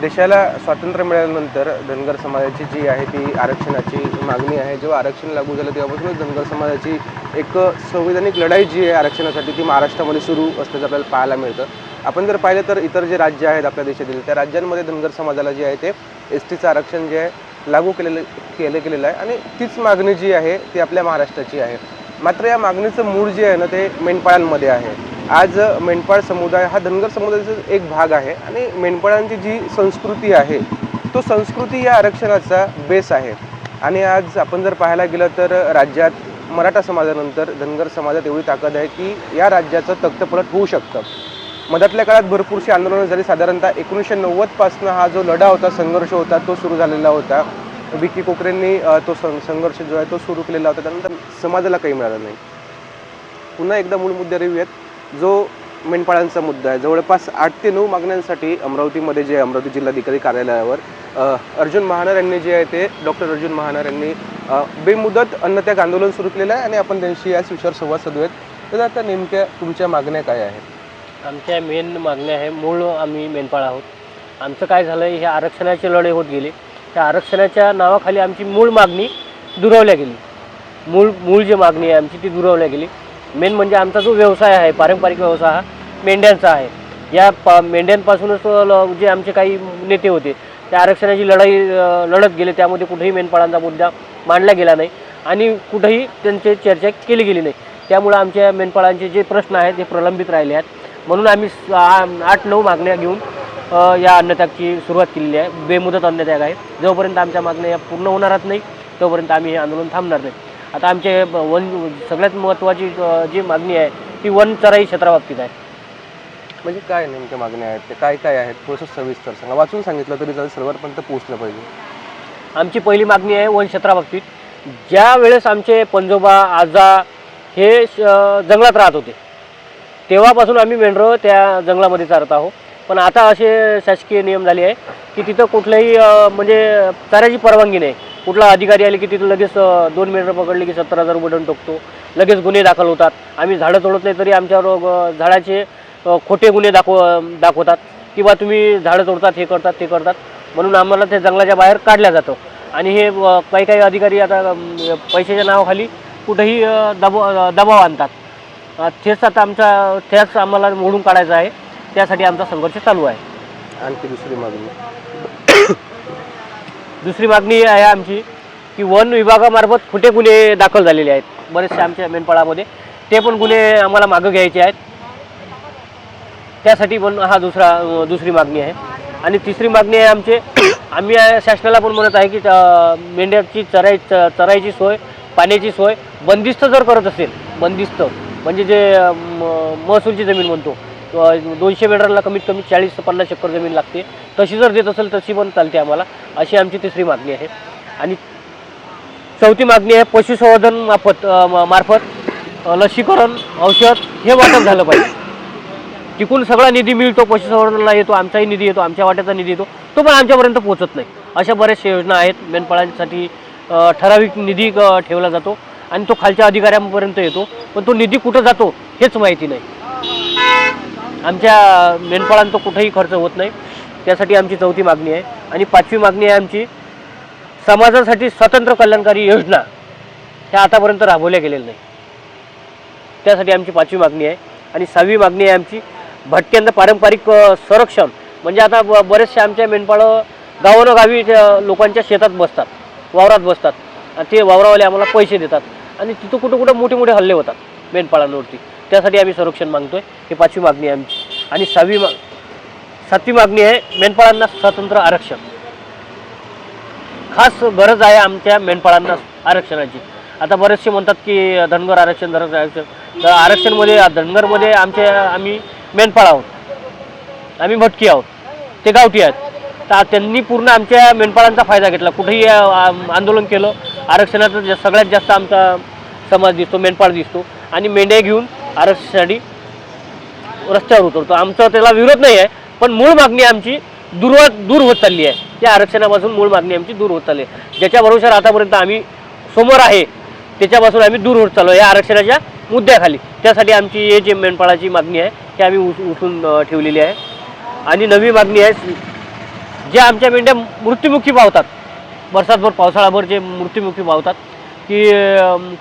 देशाला स्वातंत्र्य मिळाल्यानंतर धनगर समाजाची जी आहे ती आरक्षणाची मागणी आहे. जेव्हा आरक्षण लागू झालं तेव्हापासूनच धनगर समाजाची एक संवैधानिक लढाई जी आहे आरक्षणासाठी ती महाराष्ट्रामध्ये सुरू असल्याचं आपल्याला पाहायला मिळतं. आपण जर पाहिलं तर इतर जे राज्य आहेत आपल्या देशातील त्या राज्यांमध्ये धनगर समाजाला जे आहे ते एसटीचं आरक्षण जे आहे लागू केलेलं आहे आणि तीच मागणी जी आहे ती आपल्या महाराष्ट्राची आहे. मात्र या मागणीचं मूळ जे आहे ना ते मेंढपाळांमध्ये आहे. आज मेंढपाळ समुदाय हा धनगर समुदायाचा एक भाग आहे आणि मेंढपाळांची जी संस्कृती आहे तो संस्कृती या आरक्षणाचा बेस आहे. आणि आज आपण जर पाहायला गेलं तर राज्यात मराठा समाजानंतर धनगर समाजात एवढी ताकद आहे की या राज्याचं तख्तपलट होऊ शकतं. मधातल्या काळात भरपूरशी आंदोलनं झाली. साधारणतः 1990 पासून हा जो लढा होता, संघर्ष होता तो सुरू झालेला होता. विकी कोकरेंनी तो संघर्ष जो आहे तो सुरू केलेला होता. त्यानंतर समाजाला काही मिळालं नाही. पुन्हा एकदा मूळ मुद्द्यावर येऊयात. जो मेंढपाळांचा मुद्दा आहे, जवळपास 8 ते 9 मागण्यांसाठी अमरावतीमध्ये जे अमरावती जिल्हाधिकारी कार्यालयावर अर्जुन महानर यांनी जे आहे ते डॉक्टर अर्जुन महानर यांनी बेमुदत अन्नत्याग आंदोलन सुरू केलेलं आहे आणि आपण त्यांशी याच विषयावर संवाद साधूयात. तर आता नेमक्या तुमच्या मागण्या काय आहेत? आमच्या मेन मागण्या आहे, मूळ आम्ही मेंढपाळ आहोत. आमचं काय झालं आहे, हे आरक्षणाचे लढे होत गेले. त्या आरक्षणाच्या नावाखाली आमची मूळ मागणी दुरावल्या गेली. मूळ जी मागणी आहे आमची ती दुरावल्या गेली. मेन म्हणजे आमचा जो व्यवसाय आहे, पारंपरिक व्यवसाय हा मेंढ्यांचा आहे. या मेंढ्यांपासूनच जे आमचे काही नेते होते त्या आरक्षणाची लढत गेले. त्यामध्ये कुठेही मेंढपाळांचा मुद्दा मांडला गेला नाही आणि कुठेही त्यांची चर्चा केली गेली नाही. त्यामुळे आमच्या मेंढपाळांचे जे प्रश्न आहेत ते प्रलंबित राहिले आहेत. म्हणून आम्ही 8-9 मागण्या घेऊन या अन्नत्यागाची सुरुवात केलेली आहे. बेमुदत अन्नत्याग आहे. जोपर्यंत आमच्या मागण्या या पूर्ण होणारच नाही तोपर्यंत आम्ही हे आंदोलन थांबणार नाही. आता आमचे सगळ्यात महत्त्वाची जी मागणी आहे ती वन चराई क्षेत्राबाबतीत आहे. म्हणजे काय नेमक्या मागण्या आहेत, ते काय काय आहेत थोडंसं सविस्तर सांगा. वाचून सांगितलं तरी जर सर्वांपर्यंत पोहोचलं पाहिजे. आमची पहिली मागणी आहे वन क्षेत्राबाबतीत. ज्या वेळेस आमचे पंजोबा आजा हे जंगलात राहत होते तेव्हापासून आम्ही मेंढरं त्या जंगलामध्ये चारत आहोत. पण आता असे शासकीय नियम झाले आहे की तिथं कुठल्याही म्हणजे चाऱ्याची परवानगी नाही. कुठला अधिकारी आले की तिथं लगेच 2 मेंढरं पकडले की 70,000 रुपये दंड टाकतो. लगेच गुन्हे दाखल होतात. आम्ही झाडं तोडत नाही तरी आमच्यावर झाडाचे खोटे गुन्हे दाखवतात की बा तुम्ही झाडं तोडतात, हे करतात ते करतात. म्हणून आम्हाला ते जंगलाच्या बाहेर काढल्या जातं. आणि हे काही अधिकारी आता पैशाच्या नावाखाली कुठेही दबाव आणतात. त्याच आम्हाला मोडून काढायचा आहे. त्यासाठी आमचा संघर्ष चालू आहे. आणखी दुसरी मागणी आहे आमची की वन विभागामार्फत खोटे गुन्हे दाखल झालेले आहेत बरेचसे आमच्या मेंढपाळामध्ये. ते पण गुन्हे आम्हाला मागं घ्यायचे आहेत. त्यासाठी पण दुसरी मागणी आहे. आणि तिसरी मागणी आहे आम्ही शासनाला पण म्हणत आहे की मेंढ्याची चराईची सोय, पाण्याची सोय बंदिस्त जर करत असेल, बंदिस्त म्हणजे जे महसूलची जमीन म्हणतो, 200 मेंढरांना कमीत कमी 40-50 एकर जमीन लागते, तशी जर देत असेल तशी पण चालते आम्हाला. अशी आमची तिसरी मागणी आहे. आणि चौथी मागणी आहे पशुसंवर्धन मार्फत लसीकरण, औषध हे वाटप झालं पाहिजे. तिकून सगळा निधी मिळतो, पशुसंवर्धनाला येतो, आमचाही निधी येतो, आमच्या वाट्याचा निधी येतो, तो पण आमच्यापर्यंत पोहोचत नाही. अशा बऱ्याचशा योजना आहेत. मेंढपाळांसाठी ठराविक निधी ठेवला जातो आणि तो खालच्या अधिकाऱ्यांपर्यंत येतो, पण तो निधी कुठं जातो हेच माहिती नाही. आमच्या मेंढपाळांचा कुठेही खर्च होत नाही. त्यासाठी आमची चौथी मागणी आहे. आणि 5वी मागणी आहे आमची समाजासाठी स्वतंत्र कल्याणकारी योजना ह्या आतापर्यंत राबवल्या गेलेल्या नाही. त्यासाठी आमची 5वी मागणी आहे. आणि 6वी मागणी आहे आमची भटक्यांना पारंपरिक संरक्षण. म्हणजे आता बरेचसे आमच्या मेंढपाळं गावोगावी लोकांच्या शेतात बसतात, वावरात बसतात आणि ते वावरावाले आम्हाला पैसे देतात आणि तिथं कुठं मोठे हल्ले होतात मेंढपाळांवरती. त्यासाठी आम्ही संरक्षण मागतो आहे. ही 5वी मागणी आहे आमची. आणि 7वी मागणी आहे मेंढपाळांना स्वतंत्र आरक्षण. खास गरज आहे आमच्या मेंढपाळांना आरक्षणाची. आता बरेचसे म्हणतात की धनगर आरक्षण. तर आरक्षणमध्ये धनगरमध्ये आम्ही मेंढपाळ आहोत, आम्ही भटकी आहोत, ते गावठी आहेत. तर त्यांनी पूर्ण आमच्या मेंढपाळांचा फायदा घेतला. कुठेही आंदोलन केलं, आरक्षणाचा सगळ्यात जास्त आमचा समाज दिसतो, मेंढपाळ दिसतो. आणि मेंढ्या घेऊन आरक्षणासाठी रस्त्यावर उतरतो. आमचा त्याला विरोध नाही आहे, पण मूळ मागणी आमची दूर होत चालली आहे. त्या आरक्षणापासून मूळ मागणी आमची दूर होत चालली आहे. ज्याच्या भरोशावर आतापर्यंत आम्ही समोर आहे त्याच्यापासून आम्ही दूर होत चाललो या आरक्षणाच्या मुद्द्याखाली. त्यासाठी आमची हे जे मेंढपाळाची मागणी आहे ती आम्ही उठून ठेवलेली आहे. आणि 9वी मागणी आहे ज्या आमच्या मेंढ्या मृत्युमुखी पावतात, बरसातभर पावसाळाभर जे मृत्युमुखी पावतात की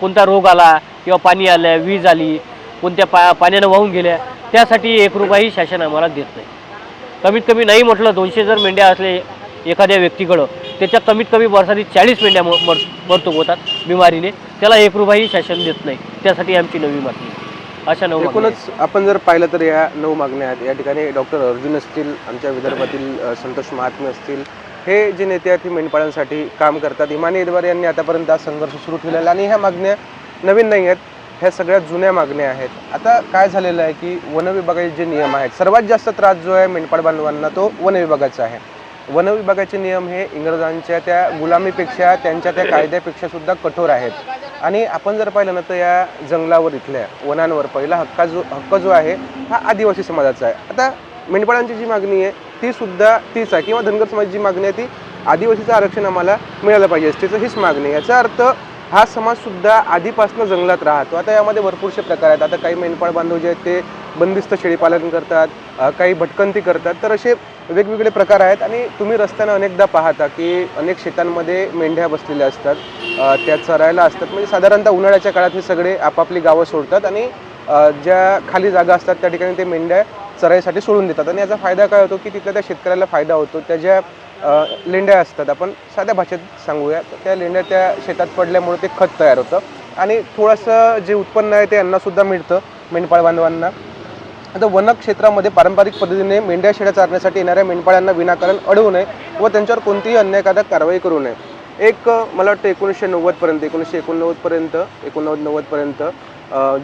कोणता रोग आला किंवा पाणी आलं, वीज आली, कोणत्या पाण्यानं वाहून गेल्या, त्यासाठी 1 रुपयाही शासन आम्हाला देत नाही. कमीत कमी नाही म्हटलं 200 जर मेंढ्या असले एखाद्या व्यक्तीकडं, त्याच्या कमीत कमी वर्षाची 40 मेंढ्या मरतो होतात बिमारीने, त्याला 1 रुपयाही शासन देत नाही. त्यासाठी आमची नवी मागणी. अशा 9 एकूणच आपण जर पाहिलं तर या 9 मागण्या आहेत. या ठिकाणी डॉक्टर अर्जुन असतील, आमच्या विदर्भातील संतोष महात्मे असतील, हे जे नेते आहेत हे मेंढपाळांसाठी काम करतात. इमानी इदवार यांनी आतापर्यंत हा संघर्ष सुरू ठेवलेला आणि ह्या मागण्या नवीन नाही आहेत, ह्या सगळ्यात जुन्या मागण्या आहेत. आता काय झालेलं आहे की वन विभागाचे जे नियम आहेत, सर्वात जास्त त्रास जो आहे मेंढपाळ बांधवांना तो वन विभागाचा आहे. वन विभागाचे नियम हे इंग्रजांच्या त्या गुलामीपेक्षा, त्यांच्या त्या कायद्यापेक्षा सुद्धा कठोर आहेत. आणि आपण जर पाहिलं ना तर या जंगलावर, इथल्या वनांवर पहिला हक्क जो आहे हा आदिवासी समाजाचा आहे. आता मेंढपाळांची जी मागणी आहे ती सुद्धा तीच आहे, किंवा धनगर समाजाची जी मागणी आहे ती आदिवासीचं आरक्षण आम्हाला मिळालं पाहिजे, एसटीचं हीच मागणी आहे. याचा अर्थ हा समाजसुद्धा आधीपासून जंगलात राहतो. आता यामध्ये भरपूरसे प्रकार आहेत. आता काही मेंढपाळ बांधव जे आहेत ते बंदिस्त शेळीपालन करतात, काही भटकंती करतात, तर असे वेगवेगळे प्रकार आहेत. आणि तुम्ही रस्त्यानं अनेकदा पाहता की अनेक शेतांमध्ये मेंढ्या बसलेल्या असतात, त्या चरायला असतात. म्हणजे साधारणतः उन्हाळ्याच्या काळात हे सगळे आपापली गावं सोडतात आणि ज्या खाली जागा असतात त्या ठिकाणी ते मेंढ्या चराईसाठी सोडून देतात. आणि याचा फायदा काय होतो की तिथल्या त्या शेतकऱ्याला फायदा होतो. त्या ज्या लेंड्या असतात, आपण साध्या भाषेत सांगूया, त्या लेंड्या त्या शेतात पडल्यामुळे ते खत तयार होतं आणि थोडंसं जे उत्पन्न आहे ते यांनासुद्धा मिळतं मेंढपाळ बांधवांना. आता वन क्षेत्रामध्ये पारंपरिक पद्धतीने मेंढ्या शेळ्या चारण्यासाठी येणाऱ्या मेंढपाळांना विनाकारण अडवू नये व त्यांच्यावर कोणतीही अन्यायकारक कारवाई करू नये. एक मला वाटतं 1990 पर्यंत 1989 पर्यंत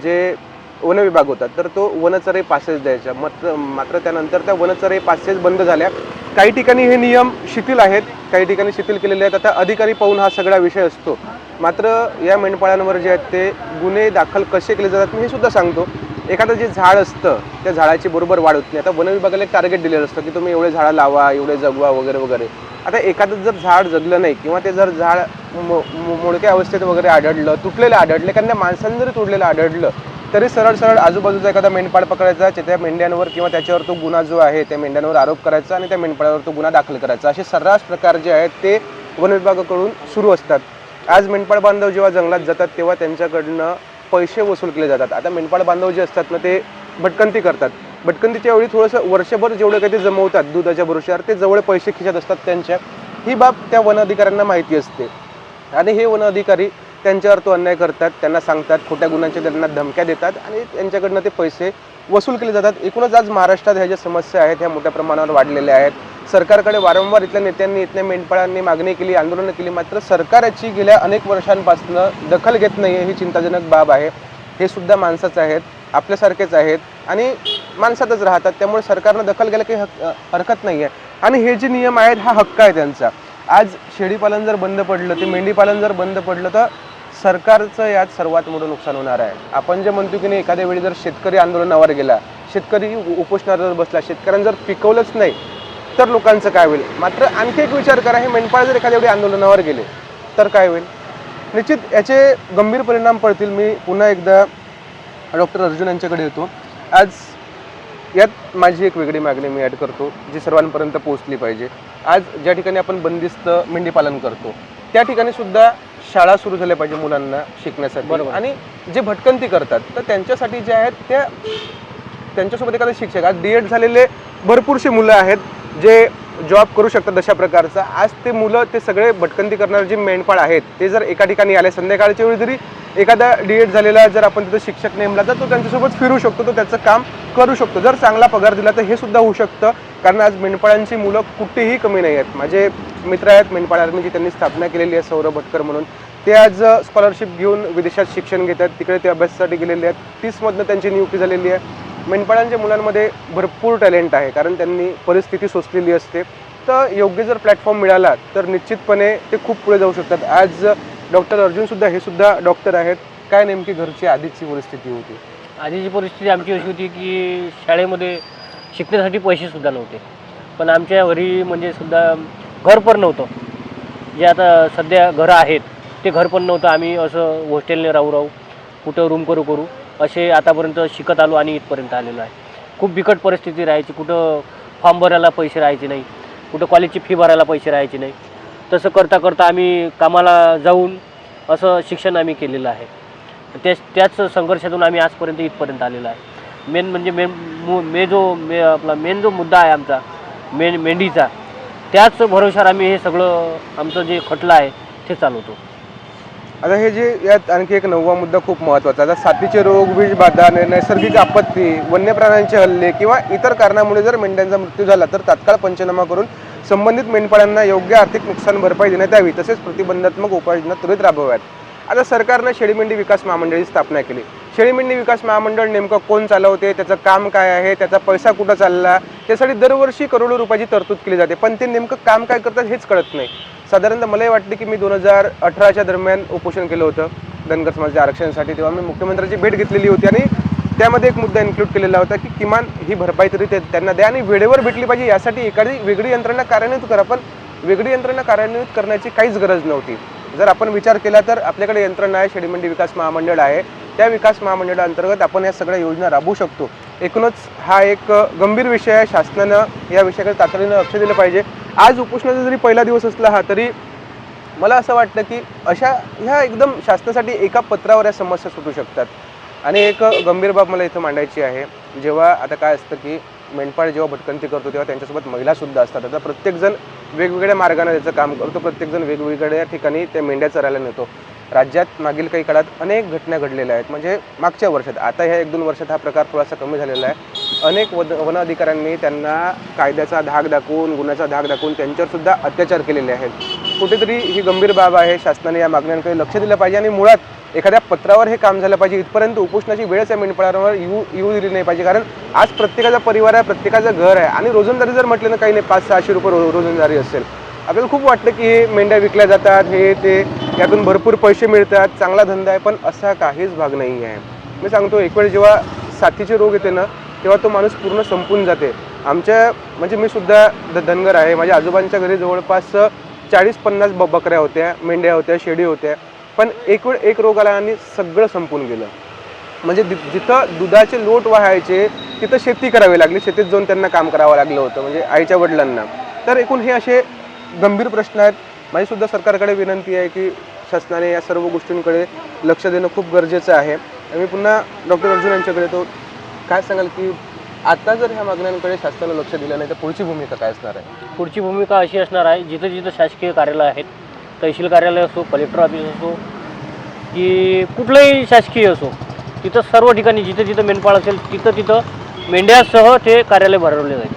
जे वन विभाग होता तर तो वनचराई पासेस द्यायचा. मात्र त्यानंतर त्या वनचराई पासेस बंद झाल्या. काही ठिकाणी हे नियम शिथिल आहेत, काही ठिकाणी शिथिल केलेले आहेत. आता अधिकारी पाहून हा सगळा विषय असतो. मात्र या मेंढपाळांवर जे आहेत ते गुन्हे दाखल कसे केले जातात मी हे सुद्धा सांगतो. एखादं जे झाड असतं त्या झाडाची बरोबर वाढ होत नाही. आता वन विभागाला एक टार्गेट दिलेलं असतं की तुम्ही एवढे झाडं लावा, एवढे जगवा वगैरे वगैरे. आता एखादं जर झाड जगलं नाही किंवा ते जर झाड मोडक्या अवस्थेत वगैरे आढळलं, तुटलेलं आढळलं, एखाद्या माणसाने जरी तोडलेलं आढळलं तरी सरळ आजूबाजूचा एखादा मेंढपाळ पकडायचा, त्या मेंढ्यांवर किंवा त्याच्यावर तो गुन्हा जो आहे त्या मेंढ्यांवर आरोप करायचा आणि त्या मेंढपाळावर तो गुन्हा दाखल करायचा. असे सर्रास प्रकार जे आहेत ते वन विभागाकडून सुरू असतात. आज मेंढपाळ बांधव जेव्हा जंगलात जातात तेव्हा त्यांच्याकडनं पैसे वसूल केले जातात. आता मेंढपाळ बांधव जे असतात ना ते भटकंती करतात. भटकंतीच्या वेळी थोडंसं वर्षभर जेवढं काही ते जमवतात दुधाच्या भरोश्यावर ते जवळ पैसे खिशात असतात त्यांच्या. ही बाब त्या वन अधिकाऱ्यांना माहिती असते आणि हे वन अधिकारी त्यांच्यावर तो अन्याय करतात, त्यांना सांगतात, खोट्या गुन्ह्यांच्या त्यांना धमक्या देतात आणि त्यांच्याकडनं ते पैसे वसूल केले जातात. एकूणच आज महाराष्ट्रात ह्या ज्या समस्या आहेत ह्या मोठ्या प्रमाणावर वाढलेल्या आहेत. सरकारकडे वारंवार इथल्या नेत्यांनी, इथल्या मेंढपाळांनी मागणी केली, आंदोलनं केली, मात्र सरकार याची गेल्या अनेक वर्षांपासून दखल घेत नाही आहे. ही चिंताजनक बाब आहे. हे सुद्धा माणसाच आहेत, आपल्यासारखेच आहेत आणि माणसातच राहतात, त्यामुळे सरकारनं दखल घ्यायला काही हरकत नाही आहे. आणि हे जे नियम आहेत हा हक्क आहे त्यांचा. आज शेळीपालन जर बंद पडलं, ते मेंढीपालन जर बंद पडलं तर सरकारचं यात सर्वात मोठं नुकसान होणार आहे. आपण जे म्हणतो की नाही, एखाद्या वेळी जर शेतकरी आंदोलनावर गेला, शेतकरी उपोषणावर जर बसला, शेतकऱ्यांनी जर पिकवलंच नाही तर लोकांचं काय होईल. मात्र आणखी एक विचार करा, हे मेंढपाळ जर एखाद्या वेळी आंदोलनावर गेले तर काय होईल. निश्चित याचे गंभीर परिणाम पडतील. मी पुन्हा एकदा डॉक्टर अर्जुन यांच्याकडे येतो. आज यात माझी एक वेगळी मागणी मी ॲड करतो जी सर्वांपर्यंत पोहोचली पाहिजे. आज ज्या ठिकाणी आपण बंदिस्त मेंढीपालन करतो त्या ठिकाणी सुद्धा शाळा सुरू झाल्या पाहिजे मुलांना शिकण्यासाठी. बरोबर. आणि जे भटकंती करतात तर त्यांच्यासाठी जे आहेत त्यांच्यासोबत एखादा शिक्षक, आज D.Ed झालेले भरपूरशी मुलं आहेत जे जॉब करू शकतात अशा प्रकारचा. आज ते मुलं, ते सगळे भटकंती करणारे जे मेंढपाळ आहेत ते जर एका ठिकाणी आले, संध्याकाळच्या वेळी जरी एखादा D.Ed झालेला जर आपण तिथं शिक्षक नेमला तर तो त्यांच्यासोबत फिरू शकतो, तो त्याचं काम करू शकतो. जर चांगला पगार दिला तर हे सुद्धा होऊ शकतं. कारण आज मेंढपाळांची मुलं कुठेही कमी नाही आहेत. माझे मित्र आहेत मेंढपाळ आर्मीची, त्यांनी स्थापना केलेली आहे सौरभ भटकर म्हणून. ते आज स्कॉलरशिप घेऊन विदेशात शिक्षण घेतात, तिकडे ते अभ्यासासाठी गेलेले आहेत. 30मधनं त्यांची नियुक्ती झालेली आहे. मेंढपाळांच्या मुलांमध्ये भरपूर टॅलेंट आहे कारण त्यांनी परिस्थिती सोसलेली असते. तर योग्य जर प्लॅटफॉर्म मिळाला तर निश्चितपणे ते खूप पुढे जाऊ शकतात. आज डॉक्टर अर्जुनसुद्धा, हे सुद्धा डॉक्टर आहेत. काय नेमकी घरची आधीची परिस्थिती होती? आधीची परिस्थिती आमची अशी होती की शाळेमध्ये शिकण्यासाठी पैसेसुद्धा नव्हते. पण आमच्या घरी म्हणजे सुद्धा घर पण नव्हतं. जे आता सध्या घरं आहेत ते घर पण नव्हतं. आम्ही असं हॉस्टेलने राहू कुठं रूम करू असे आतापर्यंत शिकत आलो आणि इथपर्यंत आलेलो आहे. खूप बिकट परिस्थिती राहायची. कुठं फॉर्म भरायला पैसे राहायचे नाही. कुठं कॉलेजची फी भरायला पैसे राहायचे नाही. तसं करता करता आम्ही कामाला जाऊन असं शिक्षण आम्ही केलेलं आहे. त्याच संघर्षातून आम्ही आजपर्यंत इथपर्यंत आलेलो आहे. मेन म्हणजे मेन जो मुद्दा आहे आमचा मेंढीचा, त्याच भरोशावर आम्ही हे सगळं आमचं जे खटलं आहे ते चालवतो. आता हे जे यात आणखी एक नववा मुद्दा खूप महत्त्वाचा, आता साथीचे रोग, वीजबाधा, नैसर्गिक आपत्ती, वन्य प्राण्यांचे हल्ले किंवा इतर कारणामुळे जर मेंढ्यांचा मृत्यू झाला तर तात्काळ पंचनामा करून संबंधित मेंढपाळांना योग्य आर्थिक नुकसान भरपाई देण्यात यावी. तसेच प्रतिबंधात्मक उपाययोजना त्वरित राबवाव्यात. आता सरकारनं शेळीमेंढी विकास महामंडळाची स्थापना केली. शेळीमेंढी विकास महामंडळ नेमकं कोण चालवते, त्याचं काम काय आहे, त्याचा पैसा कुठं चालला, त्यासाठी दरवर्षी करोडो रुपयाची तरतूद केली जाते, पण ते नेमकं काम काय करतात हेच कळत नाही. साधारणतः मलाही वाटते की मी 2018च्या दरम्यान उपोषण केलं होतं धनगर समाजाच्या आरक्षणासाठी. तेव्हा मी मुख्यमंत्र्यांची भेट घेतलेली होती आणि त्यामध्ये एक मुद्दा इन्क्लूड केलेला होता की किमान ही भरपाई तरी त्यांना द्या आणि वेळेवर भेटली पाहिजे. यासाठी एखादी वेगळी यंत्रणा कार्यान्वित करा, पण वेगळी यंत्रणा कार्यान्वित करण्याची काहीच गरज नव्हती. जर आपण विचार केला तर आपल्याकडे यंत्रणा आहे, शेळीमेंढी विकास महामंडळ आहे. त्या विकास महामंडळाअंतर्गत आपण या सगळ्या योजना राबवू शकतो. एकूणच हा एक गंभीर विषय आहे. शासनानं या विषयाकडे तातडीनं लक्ष दिलं पाहिजे. आज उपोषणाचा जरी पहिला दिवस असला हा, तरी मला असं वाटतं की अशा ह्या एकदम शासनासाठी एका पत्रावर या समस्या सुटू शकतात. आणि एक गंभीर बाब मला इथं मांडायची आहे. जेव्हा आता काय असतं की मेंढपाळ जेव्हा भटकंती करतो तेव्हा त्यांच्यासोबत महिलासुद्धा असतात. आता प्रत्येकजण वेगवेगळ्या मार्गाने त्याचं काम करतो, प्रत्येकजण वेगवेगळ्या ठिकाणी त्या मेंढ्या चरायला नेतो. राज्यात मागील काही काळात अनेक घटना घडलेल्या आहेत, म्हणजे मागच्या वर्षात, आता ह्या 1-2 वर्षात हा प्रकार थोडासा कमी झालेला आहे. अनेक वन अधिकाऱ्यांनी त्यांना कायद्याचा धाक दाखवून, गुन्ह्याचा धाक दाखवून त्यांच्यावर सुद्धा अत्याचार केलेले आहेत. कुठेतरी ही गंभीर बाब आहे. शासनाने या मागण्यांकडे लक्ष दिलं पाहिजे आणि मुळात एखाद्या पत्रावर हे काम झालं पाहिजे. इथपर्यंत उपोषणाची वेळच या मेंढपाळांवर येऊ दिली नाही पाहिजे, कारण आज प्रत्येकाचा परिवार आहे, प्रत्येकाचं घर आहे आणि रोजंदारी जर म्हटलं ना काही नाही 500-600 रुपये रोजंदारी असेल. आपल्याला खूप वाटतं की हे मेंढ्या विकल्या जातात, हे ते, यातून भरपूर पैसे मिळतात, चांगला धंदा आहे, पण असा काहीच भाग नाही आहे. मी सांगतो, एक वेळ जेव्हा साथीचे रोग येते ना तेव्हा तो माणूस पूर्ण संपून जाते. आमच्या म्हणजे मी सुद्धा धनगर आहे. माझ्या आजोबांच्या घरी जवळपास 40-50 बकऱ्या होत्या, मेंढ्या होत्या, शेळी होत्या, पण एक वेळ एक रोग आला आणि सगळं संपून गेलं. म्हणजे जिथं दुधाचे लोट वाहायचे तिथं शेती करावी लागली, शेतीत जाऊन त्यांना काम करावं लागलं होतं, म्हणजे आईच्या वडिलांना. तर एकूण हे असे गंभीर प्रश्न आहेत. माझी सुद्धा सरकारकडे विनंती आहे की शासनाने या सर्व गोष्टींकडे लक्ष देणं खूप गरजेचं आहे. आणि मी पुन्हा डॉक्टर अर्जुन यांच्याकडे येतो. काय सांगाल की आता जर ह्या मागण्यांकडे शासनानं लक्ष दिलं नाही तर पुढची भूमिका काय असणार आहे? पुढची भूमिका अशी असणार आहे, जिथं जिथं शासकीय कार्यालय आहेत, तहसील कार्यालय असो, कलेक्टर ऑफिस असो की कुठलंही शासकीय असो, तिथं सर्व ठिकाणी जिथं जिथं मेंढपाळ असेल तिथं मेंढ्यासह ते कार्यालय भरवले जाईल.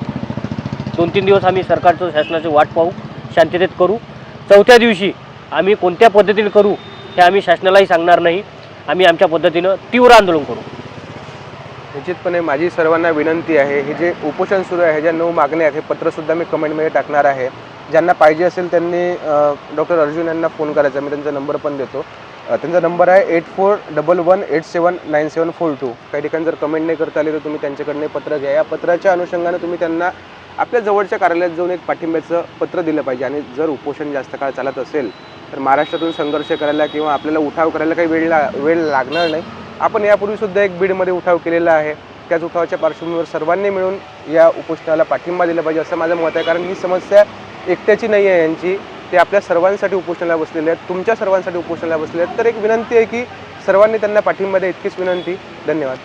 2-3 दिवस आम्ही सरकारचं शासनाची वाट पाहू, शांततेत करू. 4थ्या दिवशी आम्ही कोणत्या पद्धतीने करू हे आम्ही शासनालाही सांगणार नाही. आम्ही आमच्या पद्धतीनं तीव्र आंदोलन करू. निश्चितपणे माझी सर्वांना विनंती आहे, हे जे उपोषण सुरू आहे, ह्या 9 मागण्या आहेत, हे पत्रसुद्धा मी कमेंटमध्ये टाकणार आहे. ज्यांना पाहिजे असेल त्यांनी डॉक्टर अर्जुन यांना फोन करायचा. मी त्यांचा नंबर पण देतो. त्यांचा नंबर आहे 8411879742. काही ठिकाणी जर कमेंट नाही करता आली तर तुम्ही त्यांच्याकडनं पत्र घ्या. या पत्राच्या अनुषंगाने तुम्ही त्यांना आपल्या जवळच्या कार्यालयात जाऊन एक पाठिंब्याचं पत्र दिलं पाहिजे. आणि जर उपोषण जास्त काळ चालत असेल तर महाराष्ट्रातून संघर्ष करायला किंवा आपल्याला उठाव करायला काही वेळ लागणार नाही. आपण यापूर्वीसुद्धा एक बीडमध्ये उठाव केलेला आहे. त्याच उठावाच्या पार्श्वभूमीवर सर्वांनी मिळून या उपोषणाला पाठिंबा दिला पाहिजे असं माझं मत आहे. कारण ही समस्या एकट्याची नाही आहे यांची, ते आपल्या सर्वांसाठी उपोषणाला बसलेले आहेत, तुमच्या सर्वांसाठी उपोषणाला बसले आहेत. तर एक विनंती आहे की सर्वांनी त्यांना पाठिंबा द्या, इतकीच विनंती. धन्यवाद.